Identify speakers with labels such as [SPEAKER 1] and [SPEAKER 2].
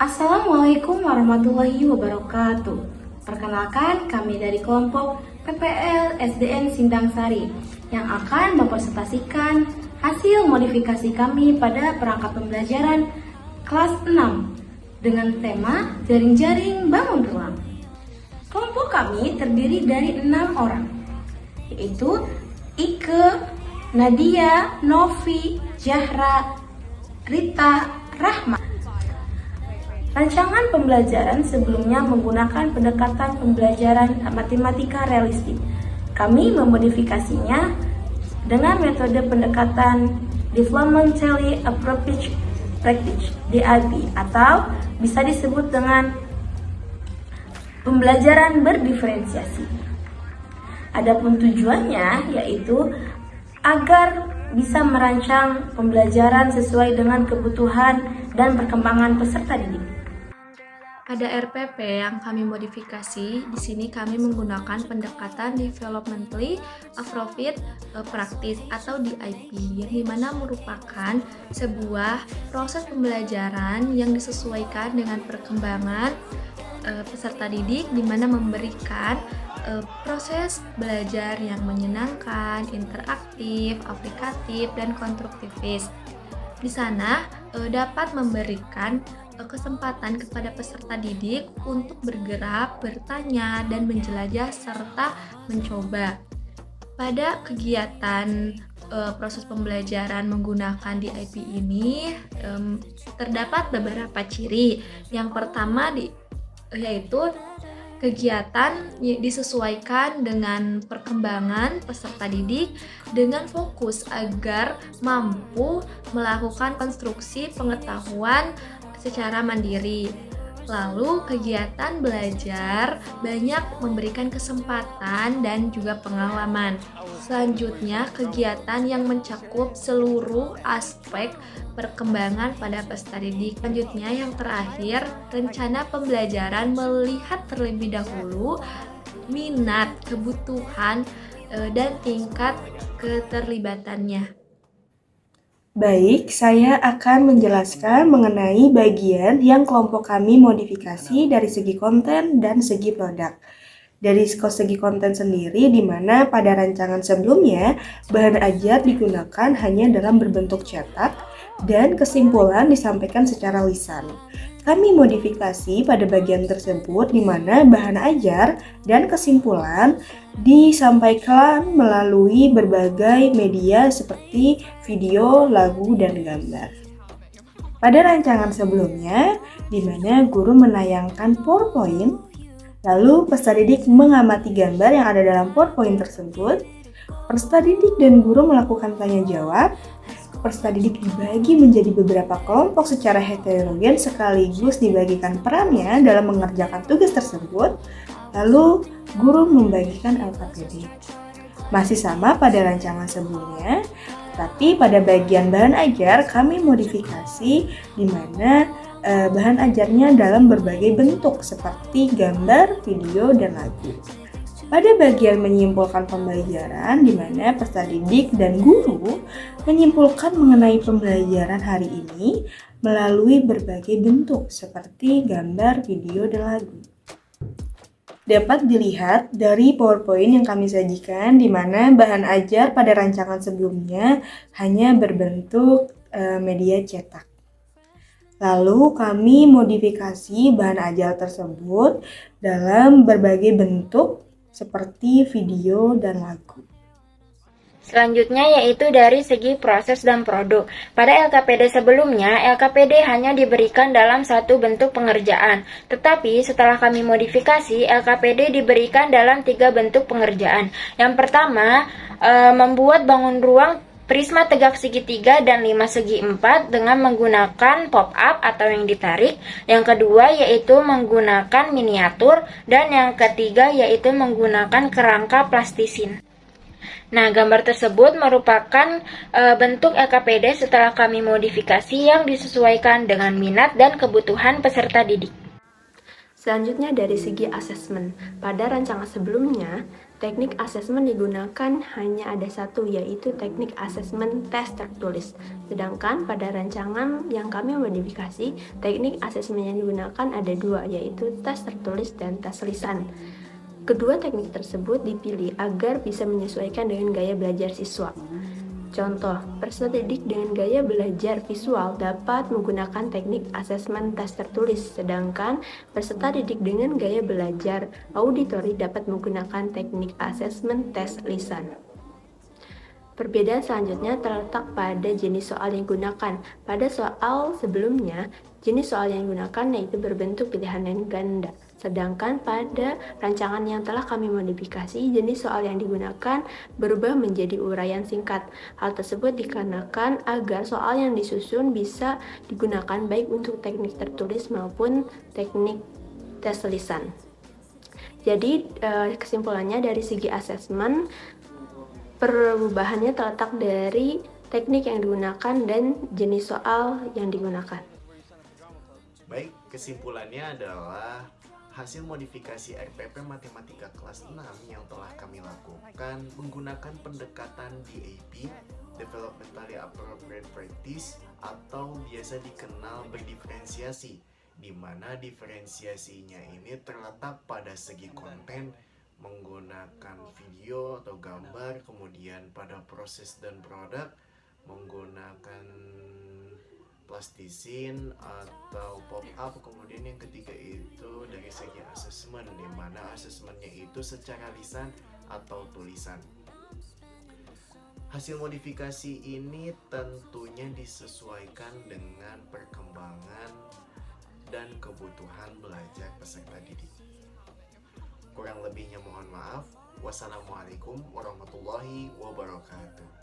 [SPEAKER 1] Assalamualaikum warahmatullahi wabarakatuh. Perkenalkan, kami dari kelompok PPL SDN Sindang Sari yang akan mempresentasikan hasil modifikasi kami pada perangkat pembelajaran kelas 6 dengan tema jaring-jaring bangun ruang. Kelompok kami terdiri dari 6 orang, yaitu Ike, Nadia, Novi, Zahra, Rita, Rahma. Rancangan pembelajaran sebelumnya menggunakan pendekatan pembelajaran matematika realistik. Kami memodifikasinya dengan metode pendekatan Developmentally Approach Practice (DAP) atau bisa disebut dengan pembelajaran berdiferensiasi. Adapun tujuannya yaitu agar bisa merancang pembelajaran sesuai dengan kebutuhan dan perkembangan peserta didik.
[SPEAKER 2] Pada RPP yang kami modifikasi, di sini kami menggunakan pendekatan Developmentally Appropriate Practice atau DIP, yang dimana merupakan sebuah proses pembelajaran yang disesuaikan dengan perkembangan peserta didik, dimana memberikan proses belajar yang menyenangkan, interaktif, aplikatif, dan konstruktivis. Di sana dapat memberikan kesempatan kepada peserta didik untuk bergerak, bertanya, dan menjelajah serta mencoba. Pada kegiatan proses pembelajaran menggunakan DIP ini terdapat beberapa ciri. Yang pertama yaitu kegiatan disesuaikan dengan perkembangan peserta didik dengan fokus agar mampu melakukan konstruksi pengetahuan secara mandiri. Lalu kegiatan belajar banyak memberikan kesempatan dan juga pengalaman. Selanjutnya, kegiatan yang mencakup seluruh aspek perkembangan pada peserta didik. Selanjutnya, yang terakhir, rencana pembelajaran melihat terlebih dahulu minat, kebutuhan, dan tingkat keterlibatannya.
[SPEAKER 3] Baik, saya akan menjelaskan mengenai bagian yang kelompok kami modifikasi dari segi konten dan segi produk. Dari segi konten sendiri, di mana pada rancangan sebelumnya, bahan ajar digunakan hanya dalam berbentuk cetak dan kesimpulan disampaikan secara lisan. Kami modifikasi pada bagian tersebut di mana bahan ajar dan kesimpulan disampaikan melalui berbagai media seperti video, lagu, dan gambar. Pada rancangan sebelumnya, di mana guru menayangkan PowerPoint, lalu peserta didik mengamati gambar yang ada dalam PowerPoint tersebut, peserta didik dan guru melakukan tanya jawab. Peserta didik dibagi menjadi beberapa kelompok secara heterogen sekaligus dibagikan perannya dalam mengerjakan tugas tersebut, lalu guru membagikan LKPD. Masih sama pada rancangan sebelumnya, tapi pada bagian bahan ajar kami modifikasi di mana bahan ajarnya dalam berbagai bentuk seperti gambar, video, dan lagu. Pada bagian menyimpulkan pembelajaran, di mana peserta didik dan guru menyimpulkan mengenai pembelajaran hari ini melalui berbagai bentuk seperti gambar, video, dan lagu. Dapat dilihat dari PowerPoint yang kami sajikan, di mana bahan ajar pada rancangan sebelumnya hanya berbentuk media cetak. Lalu kami modifikasi bahan ajar tersebut dalam berbagai bentuk seperti video dan lagu.
[SPEAKER 4] Selanjutnya yaitu dari segi proses dan produk. Pada LKPD sebelumnya, LKPD hanya diberikan dalam satu bentuk pengerjaan. Tetapi setelah kami modifikasi, LKPD diberikan dalam 3 bentuk pengerjaan. Yang pertama, membuat bangun ruang prisma tegak segitiga dan 5 segi 4 dengan menggunakan pop-up atau yang ditarik. Yang kedua yaitu menggunakan miniatur. Dan yang ketiga yaitu menggunakan kerangka plastisin. Nah, gambar tersebut merupakan bentuk LKPD setelah kami modifikasi yang disesuaikan dengan minat dan kebutuhan peserta didik.
[SPEAKER 2] Selanjutnya dari segi asesmen. Pada rancangan sebelumnya, teknik asesmen digunakan hanya ada satu, yaitu teknik asesmen tes tertulis. Sedangkan pada rancangan yang kami modifikasi, teknik asesmen yang digunakan ada dua, yaitu tes tertulis dan tes lisan. Kedua teknik tersebut dipilih agar bisa menyesuaikan dengan gaya belajar siswa. Contoh, peserta didik dengan gaya belajar visual dapat menggunakan teknik asesmen tes tertulis, sedangkan peserta didik dengan gaya belajar auditori dapat menggunakan teknik asesmen tes lisan. Perbedaan selanjutnya terletak pada jenis soal yang digunakan. Pada soal sebelumnya, jenis soal yang digunakan yaitu berbentuk pilihan yang ganda. Sedangkan pada rancangan yang telah kami modifikasi, jenis soal yang digunakan berubah menjadi uraian singkat. Hal tersebut dikarenakan agar soal yang disusun bisa digunakan baik untuk teknik tertulis maupun teknik tes lisan. Jadi kesimpulannya dari segi asesmen, perubahannya terletak dari teknik yang digunakan dan jenis soal yang digunakan.
[SPEAKER 5] Baik, kesimpulannya adalah hasil modifikasi RPP Matematika kelas 6 yang telah kami lakukan menggunakan pendekatan DAP, Developmentally Appropriate Practice, atau biasa dikenal berdiferensiasi, di mana diferensiasinya ini terletak pada segi konten, menggunakan video atau gambar, kemudian pada proses dan produk menggunakan plastisin atau pop-up, kemudian yang ketiga itu dari segi asesmen, di mana asesmennya itu secara lisan atau tulisan. Hasil modifikasi ini tentunya disesuaikan dengan perkembangan dan kebutuhan belajar peserta didik. Kurang lebihnya mohon maaf. Wassalamualaikum warahmatullahi wabarakatuh.